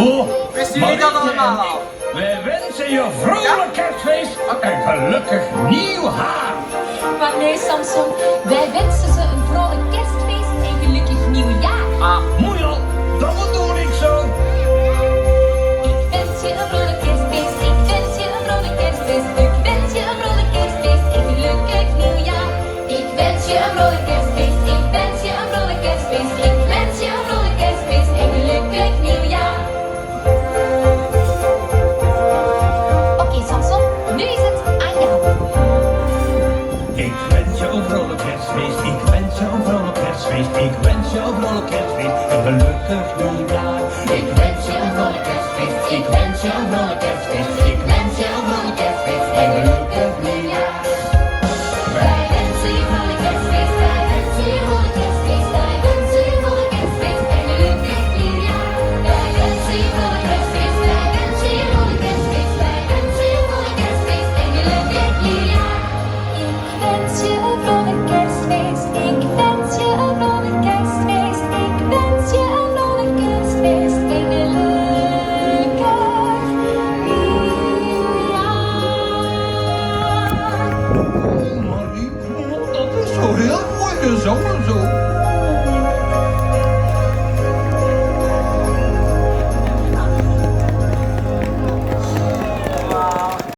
Oh, Wisten jullie dat allemaal al? wij wensen je vrolijk kerstfeest en gelukkig nieuw haar. Maar nee, Samson, wij wensen ze een vrolijk kerstfeest en gelukkig nieuwjaar. Ah, Moet al, dat bedoel ik zo. Ik wens je een vrolijk kerstfeest, ik wens je een vrolijk kerstfeest, ik wens je een vrolijk kerstfeest en gelukkig nieuwjaar. Ik wens je een vrolijk kerstfeest, ik wens je een vrolijk kerstfeest, ik wens je een vrolijk kerstfeest en gelukkig nieuwjaar. Oké, Samson, nu is het aan jou. Ik wens je een vrolijk kerstfeest, ik wens je een vrolijk kerstfeest, ik wens je een vrolijk kerstfeest en gelukkig nieuwjaar. Ik wens je een vrolijk kerstfeest, ik wens je een vrolijk kerstfeest.